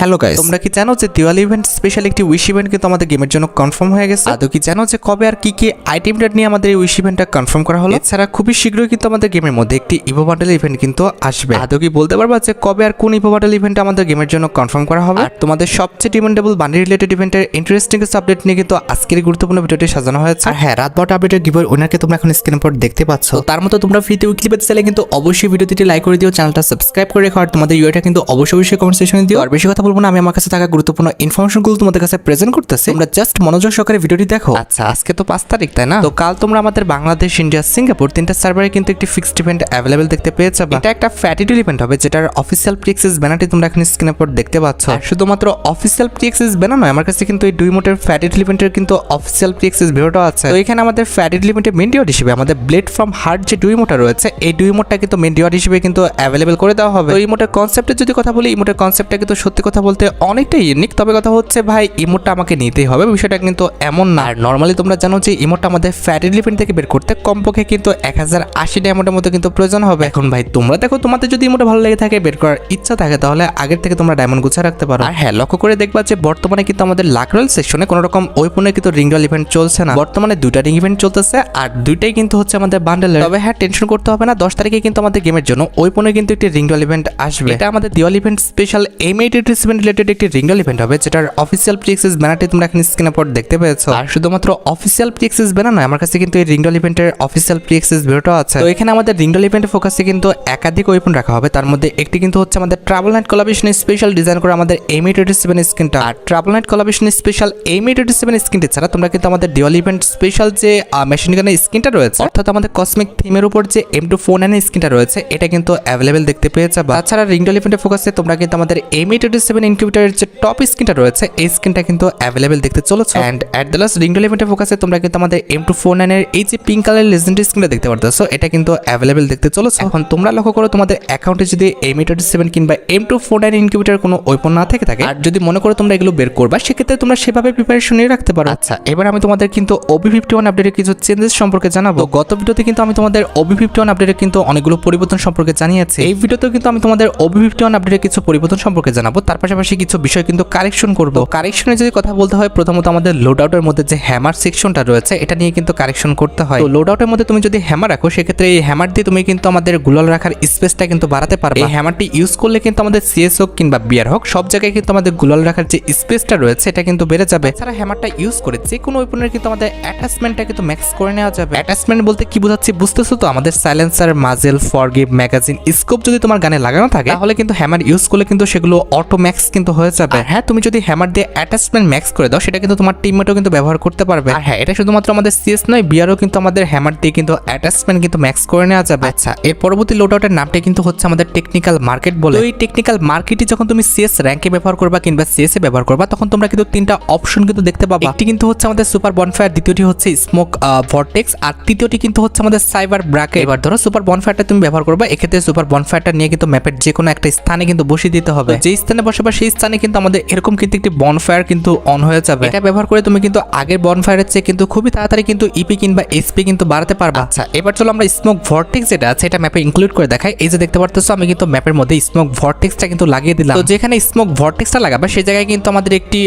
Hello guys, তোমরা কি জানো যে দিওয়ালি ইভেন্ট স্পেশাল একটি উইশ ইভেন্ট কিন্তু আমাদের গেমের জন্য কনফার্ম হয়ে গেছে? আদৌ কি জানো যে কবে আর কি আইটেম রেট নিয়ে আমাদের এই উইশ ইভেন্টটা কনফার্ম করা হলো? এছাড়া খুবই শীঘ্রই কিন্তু আমাদের গেমের মধ্যে একটি ইভো বান্ডেল ইভেন্ট কিন্তু আসবে। আদৌ কি বলতে পারবা যে কবে আর কোন ইভো বান্ডেল ইভেন্ট আমাদের গেমের জন্য কনফার্ম করা হবে? আর তোমাদের সবচেয়ে ডিমান্ডেবল বান্ডেল রিলেটেড ইভেন্টের ইন্টারেস্টিং কিছু আপডেট নিয়ে কিন্তু আজকের গুরুত্বপূর্ণ ভিডিওটি সাজানো হয়েছে। আর হ্যাঁ, রাত 12টা আপডেটের গিভওয়ে উইনারকে তোমরা এখন স্ক্রিনের উপর দেখতে পাচ্ছ। তার মতো তোমরা ফ্রিতে উইকলি পেতে চাইলে কিন্তু অবশ্যই ভিডিওটি লাইক করে দিও, চ্যানেলটা সাবস্ক্রাইব করে রেখো, আর তোমাদের ইউআইটা কিন্তু অবশ্যই কমেন্ট সেকশনে দিও। আর বেশি কথা বলবো না, আমি আমার কাছে থাকা গুরুত্বপূর্ণ ইনফরমেশনগুলো তোমাদের কাছে প্রেজেন্ট করতেছি, তোমরা জাস্ট মনোযোগ সহকারে ভিডিওটি দেখো। আচ্ছা, আজকে তো 5 তারিখ, তাই না? তো কাল তোমরা আমাদের বাংলাদেশ, ইন্ডিয়া, সিঙ্গাপুর তিনটা সার্ভারে কিন্তু একটি ফিক্সড ইভেন্ট অ্যাভেলেবেল দেখতে পেয়ে যাবে। এটা একটা ফ্যাটিটুল ইভেন্ট হবে, যেটার অফিসিয়াল প্রি-অ্যাক্সেস ব্যানারটি তোমরা এখন স্ক্রিনের উপর দেখতে পাচ্ছ। শুধুমাত্র অফিসিয়াল প্রি-অ্যাক্সেস ব্যানার নয়, আমার কাছে কিন্তু এই 2 মোটের ফ্যাটিটুল ইভেন্টের কিন্তু অফিসিয়াল প্রি-অ্যাক্সেস ভিডিওটা আছে। তো এখানে আমাদের ফ্যাটিটুল ইভেন্টের মেন ডিওয়ার হিসেবে আমাদের ব্লেড ফ্রম হার্ট যে 2 মোটা রয়েছে, এই 2 মোটটা কিন্তু মেন ডিওয়ার হিসেবে কিন্তু অ্যাভেলেবেল করে দেওয়া হবে। তো এই মোটের কনসেপ্টের যদি কথা বলি, ইমোটের কনসেপ্টটা কিন্তু সত্যি কথা বলতে অনেকটাই ইউনিক। তবে কথা হচ্ছে ভাই, ইমোটটা আমাকে নিতেই হবে, বিষয়টা কিন্তু এমন না। আর নর্মালি তোমরা জানো যে ইমোটটা আমাদের ফ্যাটিটুল ইভেন্ট থেকে বের করতে কমপক্ষে কিন্তু 1080 ডায়মন্ডের মতো কিন্তু প্রয়োজন হবে। এখন ভাই তোমরা দেখো, তোমাদের যদি ইমোটটা ভালো লেগে থাকে, বের করার ইচ্ছা থাকে, তাহলে আগের থেকে তোমরা ডায়মন্ড গুছিয়ে রাখতে পারো। আর হ্যাঁ, লক্ষ্য করে দেখবা যে বর্তমানে কিন্তু আমাদের লাক রয়েল সেকশনে কোনো রকম ওয়েপনের কিন্তু রিং রয়েল ইভেন্ট চলছে না। বর্তমানে 2টা রিং ইভেন্ট চলতেছে, আর 2টাই কিন্তু হচ্ছে আমাদের বান্ডেলের। তবে হ্যাঁ, টেনশন করতে হবে না, 10 তারিখে কিন্তু আমাদের গেমের জন্য ওয়েপনের কিন্তু একটি রিং রয়েল ইভেন্ট আসবে। এটা আমাদের Diwali event special M887 related একটি রিং রয়েল ইভেন্ট হবে, যেটার অফিসিয়াল প্রি-অ্যাক্সেস ব্যানারটি তোমরা এখন স্ক্রিনের উপর দেখতে পেয়েছো। আর শুধুমাত্র অফিসিয়াল প্রি-অ্যাক্সেস ব্যানার নয়, আমার কাছে কিন্তু এই রিং রয়েল ইভেন্টের অফিসিয়াল প্রি-অ্যাক্সেস ভিডিওটা আছে। তো এখানে আমাদের রিং রয়েল ইভেন্টের ফোকাসে কিন্তু একাধিক ওয়েপন রাখা হবে। তার মধ্যে একটি কিন্তু হচ্ছে আমাদের travel night collaboration special design করা আমাদের M887 স্কিনটা। আর travel night collaboration special M887 স্কিনটি ছাড়া তোমরা কিন্তু আমাদের দিওয়ালি ইভেন্ট স্পেশাল যে মেশিন গানের স্কিনটা রয়েছে, অর্থাৎ আমাদের কসমিক থিমের উপর যে M249 স্কিনটা রয়েছে, এটা কিন্তু অ্যাভেলেবেল দেখতে পেয়ে যাবে। তাছাড়া রিং রয়েল ইভেন্টের ফোকাসে তোমরা কিন্তু আমাদের M887 ইনকিউবেটরের যে টপ স্কিনটা রয়েছে, এই স্কিনটা কিন্তু অ্যাভেলেবেল দেখতে চলেছে। And at the last ring royal ইভেন্টের ফোকাসে তোমরা কিন্তু আমাদের M249 এর এই যে পিঙ্ক কালারের লেজেন্ডারি স্কিনটা দেখতে পারতেছো, এটা কিন্তু অ্যাভেলেবেল দেখতে চলেছে। এখন তোমরা লক্ষ্য করো, তোমাদের অ্যাকাউন্টে যদি M887 কিংবা M249 ইনকিউবেটর কোনো ওয়েপন না থেকে থাকে, আর যদি মনে করো তোমরা এগুলো বের করবা, সেক্ষেত্রে তোমরা সেভাবে প্রিপারেশন নিয়ে রাখতে পারো। আচ্ছা, এবার আমি তোমাদের কিন্তু OB51 আপডেটের কিছু চেঞ্জেস সম্পর্কে জানাবো। গত ভিডিওতে কিন্তু আমি তোমাদের OB51 আপডেটের কিন্তু অনেকগুলো পরিবর্তন সম্পর্কে জানিয়েছি। এই ভিডিওতেও কিন্তু আমি তোমাদের OB51 আপডেটের কিছু পরিবর্তন সম্পর্কে জানাবো, তার পাশাপাশি কিছু বিষয় কিন্তু কারেকশন করব। কারেকশনের যদি কথা বলতে হয়, প্রথমত আমাদের লোড আউটের মধ্যে যে হ্যামার সেকশনটা রয়েছে, এটা নিয়ে কিন্তু কারেকশন করতে হয়। তো লোড আউটের মধ্যে তুমি যদি হ্যামার রাখো, সেক্ষেত্রে এই হ্যামার দিয়ে তুমি কিন্তু আমাদের গুলাল রাখার স্পেসটা কিন্তু বাড়াতে পারবে। এই হ্যামারটি ইউজ করলে কিন্তু আমাদের CS হোক কিংবা বিয়ার হোক, সব জায়গায় কিন্তু আমাদের গুলাল রাখার যে স্পেসটা রয়েছে, এটা কিন্তু বেড়ে যাবে। এছাড়া হ্যামারটা ইউজ করে যে কোনো ওয়েপনের কিন্তু আমাদের অ্যাটাচমেন্টটা কিন্তু ম্যাক্স করে নেওয়া যাবে। অ্যাটাচমেন্ট বলতে কি বোঝাচ্ছি বুঝতেছো তো? আমাদের silencer, muzzle, forgive, magazine, scope যদি তোমার গানে লাগানো থাকে, তাহলে কিন্তু হ্যামার ইউজ করলে কিন্তু সেগুলো অটো ম্যাক্স কিন্তু হয়ে যাবে। আর হ্যাঁ, তুমি যদি হ্যামার দিয়ে অ্যাটাচমেন্ট ম্যাক্স করে দাও, সেটা কিন্তু তোমার টিমমেটও কিন্তু ব্যবহার করতে পারবে। আর হ্যাঁ, এটা শুধুমাত্র আমাদের CS নয়, বিয়ারও কিন্তু আমাদের হ্যামার দিয়ে কিন্তু অ্যাটাচমেন্ট কিন্তু ম্যাক্স করে নেওয়া যাবে। আচ্ছা, এর পরবর্তী লোড আউটের নামটা কিন্তু হচ্ছে আমাদের টেকনিক্যাল মার্কেট বলে। এই টেকনিক্যাল মার্কেটটি যখন তুমি CS র্যাঙ্কে ব্যবহার করবা কিংবা CS এ ব্যবহার করবা, তখন তোমরা কিন্তু 3টা অপশন কিন্তু দেখতে পাবা। একটি কিন্তু হচ্ছে আমাদের সুপার বনফায়ার, দ্বিতীয়টি হচ্ছে স্মোক ভর্টেক্স, আর তৃতীয়টি কিন্তু হচ্ছে আমাদের সাইবার ব্র্যাকেট। এবার ধরো সুপার বনফায়ারটা তুমি ব্যবহার করবা, এক্ষেত্রে সুপার বনফায়ারটা নিয়ে কিন্তু ম্যাপের যে কোনো একটা স্থানে কিন্তু বসিয়ে দিতে হবে। যে স্থানে বসাবা সেই স্থানে কিন্তু আমাদের এরকম কিন্তু একটি বনফায়ার কিন্তু অন হয়ে যাবে। এটা ব্যবহার করে তুমি কিন্তু আগের বনফায়ারের চেয়ে কিন্তু খুবই তাড়াতাড়ি কিন্তু ইপি কিংবা এসপি কিন্তু বাড়াতে পারবা। আচ্ছা, এবার চলো আমরা স্মোক ভর্টেক্স যেটা আছে, এটা ম্যাপে ইনক্লুড করে দেখাই। এই যে দেখতে পারতেছো, আমি কিন্তু ম্যাপের মধ্যে স্মোক ভর্টেক্সটা কিন্তু লাগিয়ে দিলাম। তো যেখানে স্মোক ভর্টেক্সটা লাগাবে, সেই জায়গায় কিন্তু আমাদের একটি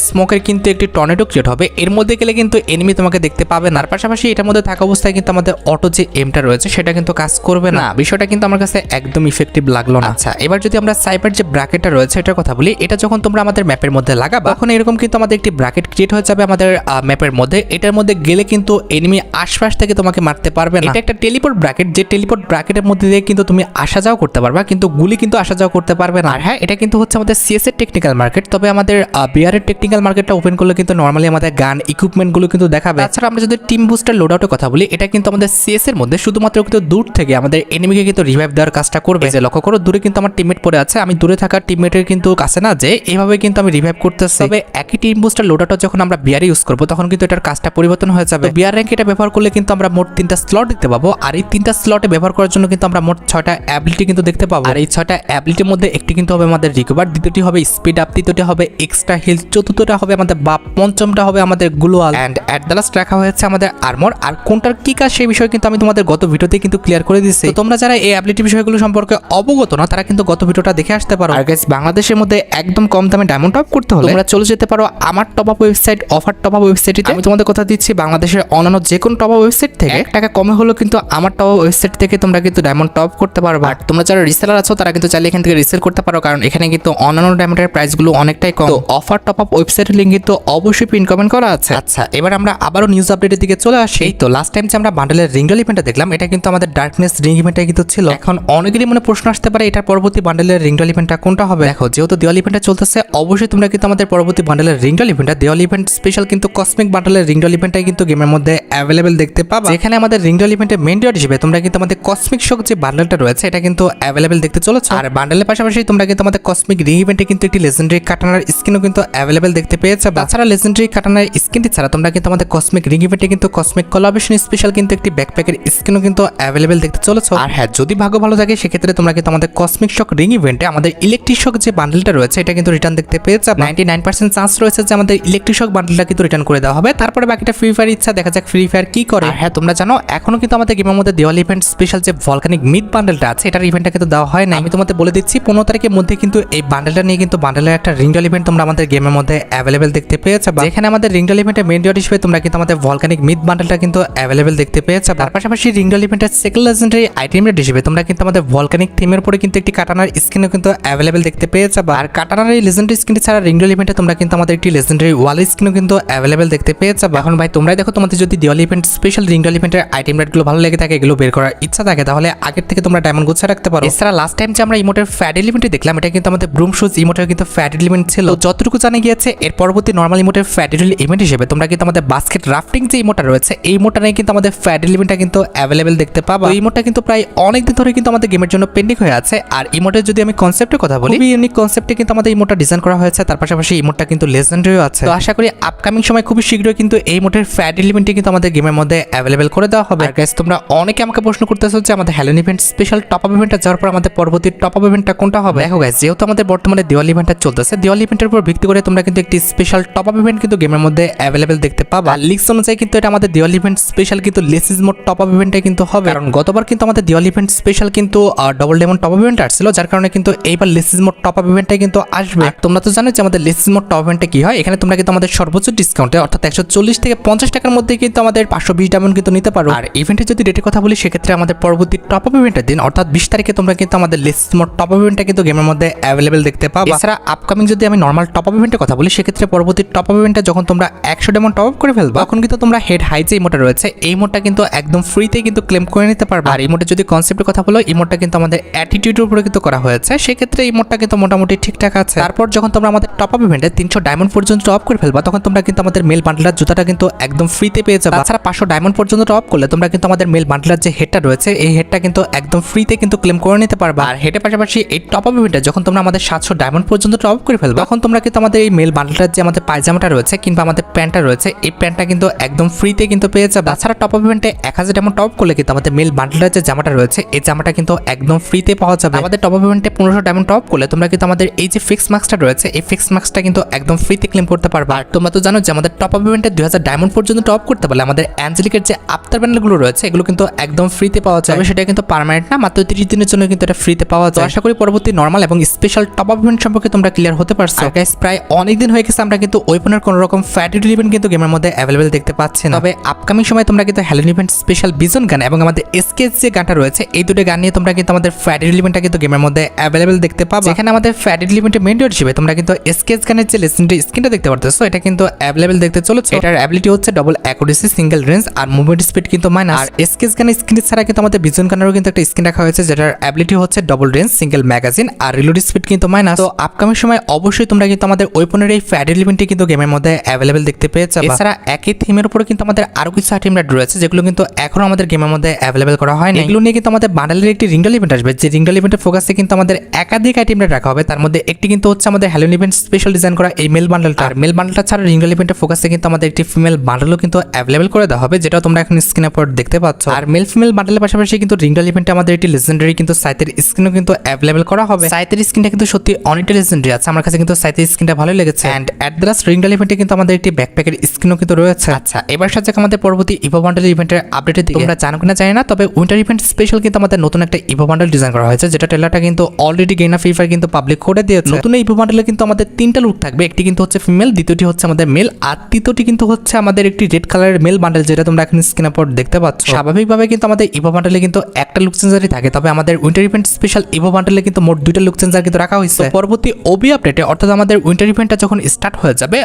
স্মোকের কিন্তু একটি টর্নেডো ক্রিয়েট হবে। এর মধ্যে গেলে কিন্তু এনিমি তোমাকে দেখতে পাবে না। আর পাশাপাশি এটার মধ্যে থাকা অবস্থায় কিন্তু আমাদের অটো যে এমটা রয়েছে, সেটা কিন্তু কাজ করবে না। বিষয়টা কিন্তু আমার কাছে একদম ইফেক্টিভ লাগলো না। আচ্ছা, এবার যদি আমরা সাইবার যে ব্র্যাকেটটা রয়েছে, এটার কথা বলি, এটা যখন তোমরা আমাদের ম্যাপের মধ্যে লাগাবা, তখন এরকম কিন্তু আমাদের একটি ব্র্যাকেট ক্রিয়েট হয়ে যাবে আমাদের ম্যাপের মধ্যে। এটার মধ্যে গেলে কিন্তু এনিমি আশপাশ থেকে তোমাকে মারতে পারবে না। এটা একটা টেলিপোর্ট ব্র্যাকেট, যে টেলিপোর্ট ব্র্যাকেটের মধ্যে দিয়ে কিন্তু তুমি আসা যাওয়া করতে পারবা, কিন্তু গুলি কিন্তু আসা যাওয়া করতে পারবে না। আর হ্যাঁ, এটা কিন্তু হচ্ছে আমাদের CS এর টেকনিক্যাল মার্কেট। তবে আমাদের বিআর এর টেকনিক্যাল মার্কেটটা ওপেন করলে কিন্তু নরমালি আমাদের গান ইকুইপমেন্ট গুলো কিন্তু দেখাবে। তাছাড়া আমরা যদি টিম বুস্টার লোড আউটের কথা বলি, এটা কিন্তু আমাদের CS এর মধ্যে শুধুমাত্র কিন্তু দূর থেকে আমাদের এনিমিকে কিন্তু রিভাইভ দেওয়ার কাজটা করবে। যে লক্ষ্য করো, দূরে কিন্তু আমার টিমমেট পড়ে আছে, আমি দূরে থাকা টিমমেটের কিন্তু কাছে না যে এইভাবে কিন্তু আমি রিভাইভ করতেছি। তবে একই টিম বুস্টার লোড আউট যখন আমরা বিআর ইউজ করব, তখন কিন্তু এটার কাজটা পরিবর্তন হয়ে যাবে। বিআর র্যাঙ্ক এটা ব্যবহার করলে কিন্তু আমরা মোট 3টা স্লট দেখতে পাবো। আর এই 3টা স্লটে ব্যবহার করার জন্য কিন্তু আমরা মোট 6টা অ্যাবিলিটি কিন্তু দেখতে পাবো। আর এই 6টা অ্যাবিলিটির মধ্যে একটি কিন্তু হবে আমাদের রিকভার, দ্বিতীয়টি হবে স্পিড আপ, তৃতীয়টি হবে এক্সট্রা হিল, চতুর্থটা হবে আমাদের বাপ, পঞ্চমটা হবে আমাদের গ্লোয়াল, এন্ড এট দ্য লাস্ট রাখা হয়েছে আমাদের আর্মর। আর কোনটার কি কাজ সেই বিষয়ে কিন্তু আমি তোমাদের গত ভিডিওতে কিন্তু ক্লিয়ার করে দিয়েছি। তো তোমরা যারা এই অ্যাবিলিটি বিষয়গুলো সম্পর্কে অবগত না, তারা কিন্তু গত ভিডিওটা দেখে আসতে পারো। আর গাইস, বাংলাদেশের মধ্যে মধ্যে একদম কম দামে ডায়মন্ড টপ করতে হলে তোমরা চলে যেতে পারো আমার top up website offer top up ওয়েবসাইটে। আমি তোমাদের কথা দিচ্ছি বাংলাদেশের অন্যান্য যে কোনো টপ আপ ওয়েবসাইট থেকে 1 টাকা কমে হলো কিন্তু আমার টপ আপ ওয়েবসাইট থেকে তোমরা কিন্তু ডায়মন্ড টপ করতে পারো। আর তোমরা যারা রিসেলার আছো তারা কিন্তু চাইলে এখান থেকে রিসেল করতে পারো, কারণ এখানে কিন্তু অন্যান্য ডায়মন্ডের প্রাইসগুলো অনেকটাই কম। তো অফার টপ আপ ওয়েবসাইটের লিংক কিন্তু অবশ্যই পিন কমেন্ট করা আছে। আচ্ছা, এবার আমরা আবারও নিউজ আপডেটের দিকে চলে আসি। তো লাস্ট টাইম যে আমরা বান্ডেলের রিংডল ইভেন্টটা দেখলাম, এটা কিন্তু আমাদের ডার্কনেস রিং ইভেন্টটা কিন্তু ছিল। এখন অনেকেরই মনে প্রশ্ন আসতে পারে এটার পরবর্তী বান্ডেলের রিংডল ইভেন্টটা কোনটা হবে। দেখো, যেহেতু দিওয়ালি ইভেন্টটা চলতেছে, অবশ্যই তোমরা কিন্তু আমাদের পরবর্তী বান্ডেলের রিংডল ইভেন্টটা দিওয়ালি ইভেন্ট স্পেশাল কিন্তু কসমিক বান্ডেলের রিংডল ইভেন্টটাই কিন্তু গেমের মধ্যে অ্যাভেলেবেল দেখতে পাবা। যেখানে আমাদের রিংডল ইভেন্টের মেইন ডিওয়ার হিসেবে তোমরা কিন্তু আমাদের কসমিক শক যে বান্ডেলটা রয়েছে এটা কিন্তু অ্যাভেলেবেল দেখতে চলেছে। আর বান্ডেলের পাশাপাশি তোমরা কিন্তু আমাদের কসমিক রিং ইভেন্টে কিন্তু একটি লেজেন্ডারি কাটানার স্কিনও কিন্তু অ্যাভেলেবেল দেখতে পেয়েছে। তাছাড়া লেজেন্ডারি কাটানার স্কিনটি ছাড়া তোমরা কিন্তু আমাদের কসমিক রিং ইভেন্টে কিন্তু কসমিক কোলাবরেশন স্পেশাল কিন্তু একটি ব্যাকপ্যাকের স্কিনও কিন্তু অ্যাভেলেবেল দেখতে চলেছে। আর হ্যাঁ, যদি ভাগ্য ভালো থাকে সেক্ষেত্রে তোমরা কিন্তু আমাদের কসমিক শক রিং ইভেন্টে আমাদের ইলেকট্রিক শক যে বান্ডেলটা রয়েছে এটা কিন্তু রিটার্ন দেখতে পেয়েছে। 99% চান্স রয়েছে যে আমাদের ইলেকট্রিক শক বান্ডেলটা কিন্তু রিটার্ন করে দেওয়া হবে। তারপরে বাকিটা ফ্রি ফায়ার ইচ্ছা, দেখা যাক ফ্রি ফায়ার কি করে। হ্যাঁ, তোমরা জানো এখনো কিন্তু আমাদের গেমের মধ্যে দিওয়ালি ইভেন্ট স্পেশাল যে ভলকানিক মিড বান্ডেলটা আছে এটার ইভেন্টটা কিন্তু দেওয়া হয় না। আমি তোমাদের বলে দিচ্ছি 15 তারিখের মধ্যে কিন্তু এই বান্ডেলটা নিয়ে কিন্তু বান্ডেলের একটা রিংডল ইভেন্ট তোমরা আমাদের গেমের মধ্যে অ্যাভেলেবেল দেখতে পেয়েছে। যেখানে আমাদের রিংডল ইভেন্টের মেইন ডিওর হিসেবে তোমরা কিন্তু আমাদের ভলকানিক মিড বান্ডেলটা কিন্তু অ্যাভেলেবেল দেখতে পেয়েছে। তার পাশাপাশি রিংডল ইভেন্টের সেকেন্ড লেজেন্ডারি আইটেম রেট হিসেবে তোমরা কিন্তু আমাদের ভলকানিক থিমের উপরে কিন্তু একটি কাটানার স্কিনও কিন্তু অ্যাভেলেবেল দেখতে পেয়েছে। আর কাটানার এই লেজেন্ডারি স্কিনটি ছাড়া রিংডল ইভেন্টে তোমরা কিন্তু আমাদের একটি লেজেন্ডারি ওয়াল স্কিনও কিন্তু অ্যাভেলেবেল দেখতে পেয়েছে। এখন ভাই তোমরাই দেখো, তোমাদের যদি দিওয়ালি ইভেন্ট স্পেশাল রিংডল ইভেন্টের আইটেম রেটগুলো ভালো লেগে থাকে, এগুলো বের করার ইচ্ছা থাকে, তাহলে আগের থেকে তোমরা ডায়মন্ড গুছা রাখতে পারো। এছাড়া লাস্ট টাইম যে আমরা ইমোটের ফ্যাট এলিমেন্টে দেখলাম, এটা কিন্তু আমাদের ব্রুম শুজ ইমোটের কিন্তু ফ্যাট এলিমেন্ট ছিল। যতটুকু জানা গিয়েছে এর পরবর্তী নর্মাল ইমোটের ফ্যাট এলিমেন্ট হিসেবে তোমরা কিন্তু আমাদের বাস্কেট রাফটিং যে ইমোটা রয়েছে এই ইমোটা নিয়ে কিন্তু আমাদের ফ্যাট এলিমেন্টটা কিন্তু অ্যাভেলেবেল দেখতে পাবো। এই ইমোটটা কিন্তু প্রায় অনেক দিন ধরে কিন্তু আমাদের গেমের জন্য পেন্ডিং হয়ে আছে। আর ইমোটের যদি আমি কনসেপ্টের কথা বলি, খুবই ইউনিক কনসেপ্টে কিন্তু আমাদের ইমোটটা ডিজাইন করা হয়েছে। তার পাশাপাশি ইমোটটা কিন্তু লেজেন্ডারিও আছে। তো আশা করি আপকামিং সময় খুবই শীঘ্রই কিন্তু এই ইমোটের ফ্যাট এলিমেন্টটি কিন্তু আমাদের গেমের মধ্যে অ্যাভেলেবেল করে দেওয়া হবে। আর গাইস, তোমরা অনেকে আমাকে প্রশ্ন করতেছো যে আমাদের halon event special top up ইভেন্টটা যাওয়ার পর আমাদের পরবর্তী টপ আপ ইভেন্টটা কোনটা হবে। দেখো গাইস, যেহেতু আমাদের বর্তমানে দিওয়ালি ইভেন্টটা চলতেছে, দিওয়ালি ইভেন্টের উপর ভিত্তি করে তোমরা কিন্তু একটি স্পেশাল টপ আপ ইভেন্ট কিন্তু গেমের মধ্যে অ্যাভেলেবেল দেখতে পাবা। আর লিস্ট অনুযায়ী কিন্তু এটা আমাদের দিওয়ালি ইভেন্ট স্পেশাল কিন্তু লেসিস মোড টপ আপ ইভেন্টটা কিন্তু হবে। কারণ গতবার কিন্তু আমাদের দিওয়ালি ইভেন্ট স্পেশাল কিন্তু double diamond top up event আসছিল, যার কারণে কিন্তু এইবার লেসিস মোড টপ আপ ইভেন্টটা কিন্তু আসবে। তোমরা তো জানো যে আমাদের লেসিস মোড টপ ইভেন্টে কি হয়। এখানে তোমরা কিন্তু আমাদের সর্বোচ্চ ডিসকাউন্টে অর্থাৎ 140 থেকে 50 টাকার মধ্যে কিন্তু আমাদের 520 ডায়মন্ড কিন্তু নিতে পারো। আর ইভেন্টের যদি ডেটের কথা বলি, সেক্ষেত্রে আমাদের পরবর্তী টপ আপ ইভেন্টের দিন অর্থাৎ 20 তারিখে তোমরা কিন্তু আমাদের লেসিস মোড টপ আপ ইভেন্টটা কিন্তু গেমের মধ্যে অ্যাভেলেবেল দেখতে পাবা। এছাড়া আপকামিং যদি আমি নর্মাল টপ আপ ইভেন্টের কথা বলি, সেক্ষেত্রে পরবর্তী টপ আপ ইভেন্টে যখন তোমরা 100 ডায়মন্ড টপ আপ করে ফেলবা, তখন কিন্তু তোমরা হেড হাই যে ইমোটা রয়েছে এই ইমোটটা কিন্তু একদম ফ্রিতে কিন্তু ক্লেম করে নিতে পারবে। আর ইমোটের যদি কনসেপ্টের কথা বলো, ইমোটটা কিন্তু আমাদের অ্যাটিটিউডের উপরে কিন্তু করা হয়েছে, সেক্ষেত্রে ইমোটটা কিন্তু মোটামুটি ঠিকঠাক আছে। তারপর যখন তোমরা আমাদের টপ আপ ইভেন্টে 300 ডায়মন্ড পর্যন্ত টপ করে ফেলবা, তখন তোমরা কিন্তু আমাদের মেল বান্ডলার জুতাটা কিন্তু একদম ফ্রিতে পেয়ে যাবে। তাছাড়া 500 ডায়মন্ড পর্যন্ত টপ করলে তোমরা কিন্তু আমাদের মেল বান্ডলার যে হেডটা রয়েছে এই হেডটা কিন্তু একদম ফ্রিতে কিন্তু ক্লেম করে নিতে পারবা। আর হেডের পাশাপাশি এই টপ আপ ইভেন্টে যখন তোমরা আমাদের 700 ডায়মন্ড পর্যন্ত টপ করে ফেলবা, তখন তোমরা কিন্তু আমাদের এই মেল বান্ডলার যে আমাদের পায়জামাটা রয়েছে কিংবা আমাদের প্যান্টটা রয়েছে এই প্যান্টটা কিন্তু একদম ফ্রিতে কিন্তু পেয়ে যাবে। তাছাড়া টপ আপ ইভেন্টে 1000 ডায়মন্ড টপ করলে কিন্তু আমাদের মেল বান্ডলার যে জামাটা রয়েছে এই জামাটা কিন্তু একদম ফ্রিতে পাওয়া যাবে। আমাদের টপ আপ ইভেন্টে 1500 ডায়মন্ড টপ করলে তোমরা কিন্তু আমাদের এই যে ফিক্স মার্কসটা রয়েছে এই ফিক্স মার্কসটা কিন্তু একদম ফ্রিতে ক্লেম করতে পারবা। আর তোমরা তো জানো যে আমাদের টপ আপ ইভেন্টে 2000 ডায়মন্ড পর্যন্ত টপ করতে পারলে আমাদের অ্যাঞ্জেলিকের যে আফটার ব্যান্ডেলগুলো রয়েছে এগুলো কিন্তু একদম ফ্রিতে পাওয়া যাবে। সেটা কিন্তু পার্মানেন্ট না, মাত্র 30 দিনের জন্য কিন্তু এটা ফ্রিতে পাওয়া যায়। আশা করি পরবর্তী নরমাল এবং স্পেশাল টপ আপ ইভেন্ট সম্পর্কে তোমরা ক্লিয়ার হতে পারছো। গাইস, প্রায় অনেক দিন হয়ে গেছে আমরা কিন্তু ওয়েপনের কোনো রকম ফ্যাটেড ইভেন্ট কিন্তু গেমের মধ্যে অ্যাভেলেবেল দেখতে পাচ্ছি না। তবে আপকামিং সময় তোমরা কিন্তু হ্যালোন ইভেন্ট স্পেশাল বিজন গান এবং আমাদের এসকেএস যে গানটা রয়েছে এই দুটো গান নিয়ে তোমরা কিন্তু আমাদের ফ্যাটেড ইভেন্টটা কিন্তু গেমের মধ্যে অ্যাভেলেবেল দেখতে পাবে। যেখানে আমাদের ফ্যাটেড ইভেন্টের মেইন ডিওর হিসেবে তোমরা কিন্তু এসকেএস গানের যে লেজেন্ডারি স্কিনটা দেখতে পারতেছো এটা কিন্তু অ্যাভেলেবেল দেখতে চলেছে। এটার অ্যাবিলিটি হচ্ছে ডবল অ্যাকুরেসি, সিঙ্গেল রেঞ্জ আর মুভমেন্ট স্পিড কিন্তু মাইনাস। আর এসকেএস গানের স্কিন ছাড়া কিন্তু আমাদের বিজন গানেরও কিন্তু একটা স্কিন রাখা হয়েছে যেটার অ্যাবিলিটি হচ্ছে ডবল রেঞ্জ, সিঙ্গেল ম্যাগাজিন আর রিলোড স্পিড কিন্তু মাইনাস। তো আপকামিং সময় অবশ্যই তোমরা কিন্তু আমাদের ওয়েপনের এই ফ্যাটেড ইভেন্টটি কিন্তু গেমের মধ্যে অ্যাভেলেবেল দেখতে পেয়ে যাবে। এছাড়া একই থিমের উপরে কিন্তু আমাদের আরো কিছু আইটেম রয়েছে যেগুলো কিন্তু এখনো আমাদের গেমের মধ্যে অ্যাভেলেবেল করা হয়নি। এগুলো নিয়ে কিন্তু আমাদের বান্ডেলের একটি রিংডল ইভেন্ট আসবে, যে রিংডল ইভেন্টের ফোকাসে কিন্তু আমাদের একাধিক আইটেম রাখা হবে। তার মধ্যে একটি কিন্তু হচ্ছে আমাদের হ্যালোন ইভেন্ট স্পেশাল ডিজাইন করা এই মেল বান্ডেলটা। আর মেল বান্ডেলটা ছাড়া রিংডল ইভেন্টের ফোকাসে কিন্তু আমাদের একটি ফিমেল বান্ডেলও কিন্তু অ্যাভেলেবল করে দেওয়া হবে, যেটা তোমরা এখন স্ক্রিনের উপর দেখতে পাচ্ছ। আর মেল ফিমেল বান্ডেলের পাশাপাশি কিন্তু রিংডল ইভেন্টে আমাদের একটি লেজেন্ডারি কিন্তু সাইতের স্কিনও কিন্তু অ্যাভেলেবল করা হবে। সাইতের স্কিনটা কিন্তু সত্যি অনেকটা লেজেন্ডারি আছে, আমার কাছে কিন্তু সাইতের স্কিনটা ভালোই লেগেছে। এন্ড অ্যাট দ্য লাস্ট রিংডল ইভেন্টে কিন্তু আমাদের একটি ব্যাকপ্যাকের স্কিনও কিন্তু রয়েছে। আচ্ছা, এবার সাথে আমাদের পরবর্তী ইভো বান্ডেল ইভেন্টের আপডেটের দিকে। তোমরা জানো কিনা জানি না, তবে উইন্টার ইভেন্ট স্পেশাল কিন্তু আমাদের নতুন একটা ইভো বান্ডেল ডিজাইন করা হয়েছে, যেটা ট্রেলারটা কিন্তু অলরেডি গেইনা ফ্রি ফায়ার কিন্তু পাবলিক করে করে দিয়েছে। নতুন এই ইভো বান্ডেলে কিন্তু আমাদের 3টা লুক থাকবে, একটি কিন্তু হচ্ছে ফিমেল, দ্বিতীয়টি হচ্ছে আমাদের মেল, আর তৃতীয়টি কিন্তু হচ্ছে আমাদের একটি রেড কালারের মেল বান্ডেল, যেটা তোমরা এখন স্ক্রিনের উপর দেখতে পাচ্ছ। স্বাভাবিকভাবে কিন্তু আমাদের ইভো বান্ডেলে কিন্তু একটা লুক চেঞ্জারই থাকে, তবে আমাদের উইন্টার ইভেন্ট স্পেশাল ইভো বান্ডেলে কিন্তু মোট 2টা লুক চেঞ্জার কিন্তু রাখা হয়েছে। পরবর্তী ওবি আপডেটে অর্থাৎ আমাদের উইন্টার ইভেন্টটা যখন স্টার্ট হয়ে যাবে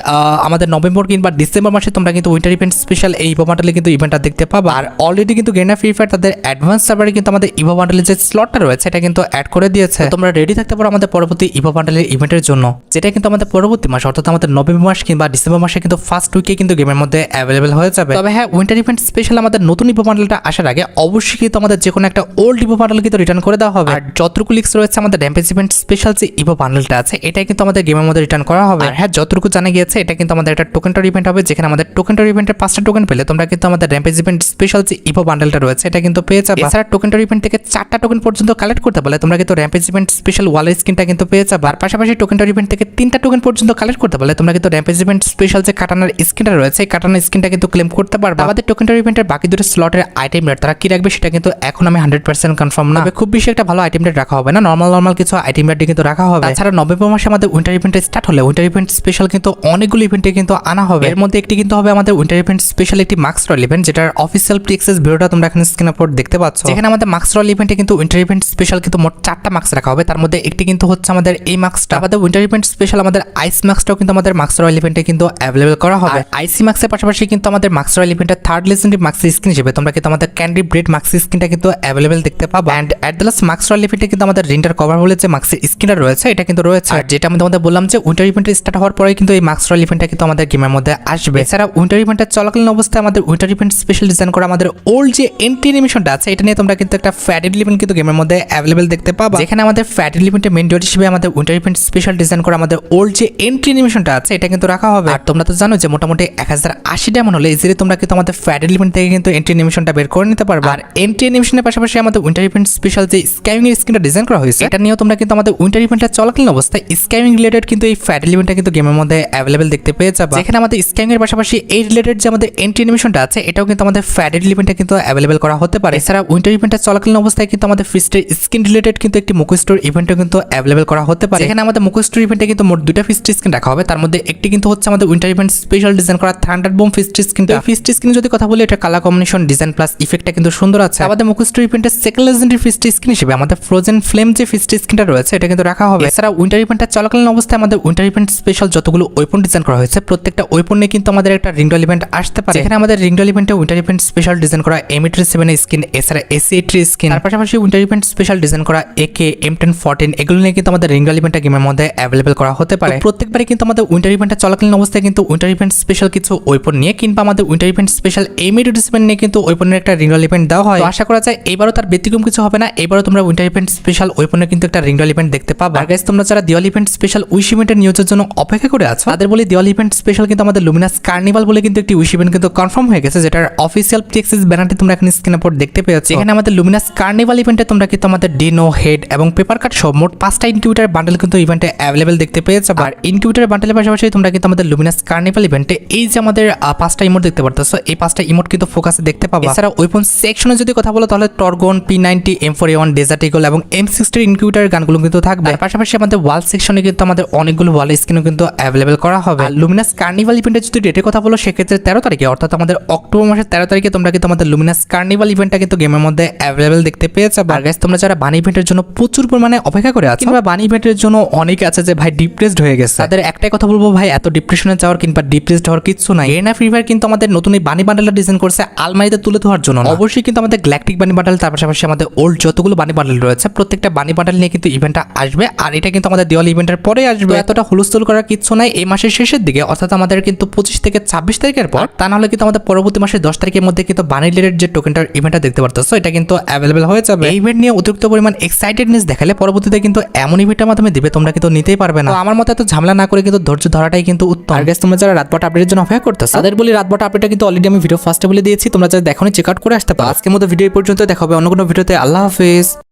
আমাদের নভেম্বর কিংবা ডিসেম্বর মাসে তোমরা কিন্তু উইন্টার ইভেন্ট স্পেশাল এই ইভো বান্ডেলে কিন্তু ইভেন্টটা দেখতে পাবা। আর অলরেডি কিন্তু গেনা ফ্রি ফায়ার তাদের অ্যাডভান্স সার্ভারে কিন্তু আমাদের ইভো বান্ডেলের যে স্লটটা রয়েছে এটা কিন্তু অ্যাড করে দিয়েছে। তোমরা রেডি থাকতে পারো আমাদের পরবর্তী ইভো বান্ডেলের ইভেন্টের জন্য, যেটা কিন্তু আমাদের পরবর্তী মাস অর্থাৎ আমাদের নভেম্বর মাস কিংবা ডিসেম্বর মাসে কিন্তু ফার্স্ট উইকে কিন্তু গেমের মধ্যে অ্যাভেলেবেল হয়ে যাবে। তবে হ্যাঁ, উইন্টার ইভেন্ট স্পেশাল আমাদের নতুন ইভো বান্ডেলটা আসার আগে অবশ্যই কিন্তু আমাদের যে কোনো একটা ওল্ড ইভো বান্ডেল কিন্তু রিটার্ন করে দেওয়া হবে। আর যতটুকু লিক্স রয়েছে আমাদের র্যাম্পেজ ইভেন্ট স্পেশাল যে ইভো বান্ডেলটা আছে এটা কিন্তু আমাদের গেমের মধ্যে রিটার্ন করা হবে। আর হ্যাঁ, যতটুকু জানা গিয়েছে এটা কিন্তু আমাদের একটা টোকেন টর ইভেন্ট হবে, যেখানে আমাদের টোকেন টর ইভেন্টের 5টা টোকেন পেলে তোমরা কিন্তু আমাদের র্যাম্পেজ ইভেন্ট স্পেশাল যে ইভো বান্ডেলটা রয়েছে এটা কিন্তু পেয়ে যাবে। এছাড়া টোকেন টর ইভেন্ট থেকে 4টা টোকেন পর্যন্ত কালেক্ট করতে পারলে তোমরা কিন্তু র্যাম্পেজ ইভেন্ট স্পেশাল ওয়ালের স্কিনটা কিন্তু পেয়ে যাবে। আর পাশাপাশি টোকেন টর ইভেন্ট থেকে 3টা টোকেন পর্যন্ত কালেক্ট করতে পারলে তোমরা কিন্তু র্যাম্পেজ ইভেন্ট স্পেশাল যে কাটানার স্কিনটা রয়েছে এই কাটানার স্কিনটা কিন্তু ক্লেম করতে পারবে। আমাদের টোকেন টর ইভেন্টের বাকি দুটো স্লটের আইটেম রেট তারা কি রাখবে সেটা কিন্তু এখন আমি 100% কনফার্ম না, তবে খুব বেশি একটা ভালো আইটেম রেট রাখা হবে না, নর্মাল কিছু আইটেম রেট কিন্তু রাখা হবে। তাছাড়া নভেম্বর মাসে আমাদের উইন্টার ইভেন্ট স্টার্ট হলে উইন্টার ইভেন্ট স্পেশাল কিন্তু অনেকগুলো ইভেন্টে কিন্তু আনা হবে। এর মধ্যে একটি কিন্তু হবে আমাদের উইন্টার ইভেন্ট স্পেশাল একটি মার্কস রয়্যাল ইভেন্ট, যেটার অফিসিয়াল প্রিএক্সেস ভিডিওটা তোমরা এখানে স্ক্রিনের উপর দেখতে পাচ্ছ। যেখানে আমাদের মার্কস রয়্যাল ইভেন্টে কিন্তু উইন্টার ইভেন্ট স্পেশাল কিন্তু মোট 4টা মার্কস রাখা হবে, তার মধ্যে একটি কিন্তু হচ্ছে আমাদের এই মার্কসটা। আমাদের উইন্টার ইভেন্ট স্পেশাল আমাদের আইস মার্কসটাও কিন্তু আমাদের মার্কস রয়্যাল ইভেন্টে কিন্তু অ্যাভেলেবল করা হবে। আইসি মার্কসের পাশাপাশি কিন্তু আমাদের মার্কস রয়্যাল ইভেন্টের থার্ড লেজেন্ডারি মার্কস স্কিন হিসেবে তোমরা কিন্তু আমাদের ক্যান্ডি ব্রেড মার্কস স্কিনটা কিন্তু অ্যাভেলেবল দেখতে পাবে। And at the last marks royal ইভেন্টে কিন্তু আমাদের রিন্টার কভার বলে যে মার্কস স্কিনটা রয়েছে এটা কিন্তু রয়েছে। আর যেটা আমি তোমাদের বললাম যে উইন্টার ইভেন্ট স্টার্ট হওয়ার পরে কিন্তু এই মার্কস রয়্যাল ইভেন্টটা কিন্তু আমাদের গেমের মধ্যে আসবে। এছাড়া উইন্টার ইভেন্টের চলাকালীন অবস্থায় আমাদের উইন্টার ইভেন্ট স্পেশাল ডিজাইন করা আমাদের ওল্ড যে এন্ট্রি অ্যানিমেশনটা আছে এটা নিয়ে তোমরা কিন্তু একটা ফ্যাট এলিমেন্ট কিন্তু গেমের মধ্যে অ্যাভেলেবল দেখতে পাবা, যেখানে আমাদের ফ্যাট এলিমেন্টের মেইন ডট হিসেবে আমাদের উইন্টার ইভেন্ট স্পেশাল ডিজাইন করা আমাদের ওল্ড যে এন্ট্রি অ্যানিমেশনটা আছে এটা কিন্তু রাখা হবে। আর তোমরা তো জানো যে মোটামুটি 1080 ডায়মন্ড হলে ইজিলি তোমরা কিন্তু আমাদের ফ্যাট এলিমেন্ট থেকে কিন্তু এন্ট্রি অ্যানিমেশনটা বের করে নিতে পারবে। আর এন্ট্রি অ্যানিমেশনের পাশাপাশি আমাদের উইন্টার ইভেন্ট স্পেশাল যে স্ক্যামিং এর স্কিনটা ডিজাইন করা হয়েছে এটা নিয়েও তোমরা কিন্তু আমাদের উইন্টার ইভেন্টটা চলাকালীন অবস্থায় স্ক্যামিং রিলেটেড কিন্তু এই ফ্যাট এলিমেন্টটা কিন্তু গেমের মধ্যে অ্যাভেলেবল দেখতে পেয়ে যাবে, যেখানে আমাদের স্ক্যামিং এর পাশাপাশি এই রিলেটেড যে আমাদের এন্ট্রি অ্যানিমেশনটা আছে এটাও কিন্তু আমাদের ফ্যাট এলিমেন্টটা কিন্তু অ্যাভেলেবল করা হতে পারে। এছাড়া উইন্টার ইভেন্টটা চলাকালীন অবস্থায় কিন্তু আমাদের ফিস্টের স্কিন রিলেটেড কিন্তু একটি মুকো স্টোর ইভেন্টও কিন্তু অ্যাভেলেবল করা হতে পারে, যেখানে আমাদের মুকো স্টোর ইভেন্টে কিন্তু মোট 2টা ফিস্ট স্কিন রাখা হবে, তার মধ্যে একটি কিন্তু হচ্ছে আমাদের উইন্টার ইভেন্ট স্পেশাল ডিজাইন করা thunder bomb fist skin. Fist skin যদি কথা বলি এটা কালার কম্বিনেশন ডিজাইন প্লাস ইফেক্টটা কিন্তু সুন্দর আছে। আমাদের মুকো স্টোর ইভেন্টের সেকেন্ড লেজেন্ডারি ফিস্ট স্কিন হিসেবে আমাদের ফ্রোজেন ফ্লেম যে ফিস্ট স্কিনটা রয়েছে এটা কিন্তু রাখা হবে। এছাড়া উইন্টার ইভেন্টটা চলাকালীন অবস্থায় আমাদের উইন্টার ইভেন্ট স্পেশাল যতগুলো ওয়েপন ডিজাইন করা হয়েছে প্রত্যেকটা ওয়েপনে কিন্তু আমাদের একটা রিংডল ইভেন্ট আসতে পারে, যেখানে আমাদের রিংডল ইভেন্টে উইন্টার ইভেন্ট স্পেশাল ডিজাইন করা M87 স্কিন, এছাড়া AC83 স্কিন, তার পাশাপাশি উইন্টার ইভেন্ট স্পেশাল ডিজাইন করা AK M1014 এগুলো নিয়ে কিন্তু আমাদের রিংডল ইভেন্টটা গেমের মধ্যে অ্যাভেলেবল করা হতে পারে। প্রত্যেকবারই কিন্তু আমাদের উইন্টার ইভেন্টটা চলাকালীন অবস্থায় কিন্তু উইন্টার ইভেন্ট স্পেশাল কিছু ওয়েপন নিয়ে কিংবা আমাদের উইন্টার ইভেন্ট স্পেশাল M87 নিয়ে কিন্তু ওয়েপনের একটা রিংডল ইভেন্ট দেওয়া হয়। আশা করা যায় এবারও তার ব্যতিক্রম কিছু হবে না, এবারও তোমরা উইন্টার ইভেন্ট স্পেশাল ওয়েপনের কিন্তু একটা রিংডল ইভেন্ট দেখতে পাবে। আর গাইস, তোমরা যারা দিওয়ালি ইভেন্ট স্পেশাল উইশ ইভেন্টের নিউজের জন্য অপেক্ষা করে আছো তাদের বলি দিওয়ালি ইভেন্ট স্পেশাল কিন্তু আমাদের লুমিনাস কার্নিভাল বলে কিন্তু একটি উইশ ইভেন্ট কিন্তু কনফার্ম হয়ে গেছে, যেটার অফিসিয়াল প্রিএক্সেস ব্যানারটি তোমরা এখানে স্ক্রিনের উপর দেখতে পেয়েছো। এখানে আমাদের লুমিনাস কার্নিভাল ইভেন্টে তোমরা কিন্তু আমাদের ডিনো হেড এবং পেপার কাট সহ মোট 5টা ইনকিউবেটর বান্ডেল কিন্তু ইভেন্টে অ্যাভেলেবল দেখতে পেয়েছো। আর ইনকিউবেটর বান্ডেলের পাশাপাশি তোমরা কিন্তু আমাদের লুমিনাস কার্নিভাল ইভেন্টে এই যে আমাদের 5টা ইমোট দেখতে পারতেছো এই 5টা ইমোট কিন্তু ফোকাসে দেখতে পাবে। এছাড়া ওয়েপন সেকশনে যদি কথা বলো তাহলে টর্গন, P90, M4A1, ডেজার্ট ইগল এবং M60 ইনকিউবেটর গানগুলো কিন্তু থাকবে। আর পাশাপাশি আমাদের ওয়াল সেকশনে কিন্তু আমাদের অনেকগুলো ওয়াল স্ক্রিনও কিন্তু অ্যাভেলেবল করা হবে। আর লুমিনাস কার্নিভাল ইভেন্টের যদি ডেটের কথা বলো সেক্ষেত্রে 13 তারিখে অর্থাৎ আমাদের অক্টোবর মাসের 13 তারিখে তোমরা কিন্তু আমাদের লুমিনাস কার্নিভাল ইভেন্টটা কিন্তু গেমের মধ্যে অ্যাভেলেবল দেখতে পেয়েছো। আর গাইস, তোমরা যারা বানি ইভেন্টের জন্য প্রচুর পরিমাণে অপেক্ষা করে আছো কিংবা বানি ইভেন্টের জন্য অনেকে আছে যে ভাই ডিপ্রেসড হয়ে গেছে, তাদের একটাই কথা বলবো ভাই এত ডিপ্রেশনে যাওয়ার কিংবা ডিপ্রেসড হওয়ার কিছু নাই। গেনা ফ্রি ফায়ার কিন্তু আমাদের নতুন এই বানি বান্ডেলটা ডিজাইন করছে আলমারিতে তুলে ধোয়ার জন্য, অবশ্যই কিন্তু আমাদের গ্যালাকটিক বানি বান্ডেল তার পাশাপাশি আমাদের ওল্ড যতগুলো বানি বান্ডেল রয়েছে প্রত্যেকটা বানি বান্ডেল নিয়ে কিন্তু ইভেন্টটা আসবে। আর এটা কিন্তু আমাদের দিওয়ালি ইভেন্টের পরে আসবে, এতটা হুলস্থুল করার কিছু নাই এই মাসের শেষের দিকে অর্থাৎ আমাদের কিন্তু 25 থেকে 26 তারিখের পর, তা নাহলে কিন্তু আমাদের পরবর্তী মাসের 10 তারিখের মধ্যে কিন্তু বানি রিলেটেড যে টোকেনটার ইভেন্টটা দেখতে পারতেছো এটা কিন্তু অ্যাভেলেবল হয়ে যাবে। এই ইভেন্ট নিয়ে অতিরিক্ত পরিমাণ এক্সাইটেডনেস দেখালে পরবর্তীতে কিন্তু এমন ইভেন্টের মাধ্যমে দিবে তোমরা কিন্তু নিতেই পারবে না। তো আমার মতে এত ঝামেলা না করে কিন্তু ধৈর্য ধরাটাই কিন্তু উত্তম। আর গাইস, তোমরা যারা রাতবাট আপডেটের জন্য অপেক্ষা করতেছো তাদের বলি রাতবাট আপডেটটা কিন্তু অলরেডি আমি ভিডিও ফার্স্টে বলে দিয়েছি, তোমরা যারা দেখোনি চেক আউট করে আসতে পারো। আজকের মতো ভিডিও এই পর্যন্ত, দেখা হবে অন্য কোনো ভিডিওতে। আল্লাহ হাফেজ।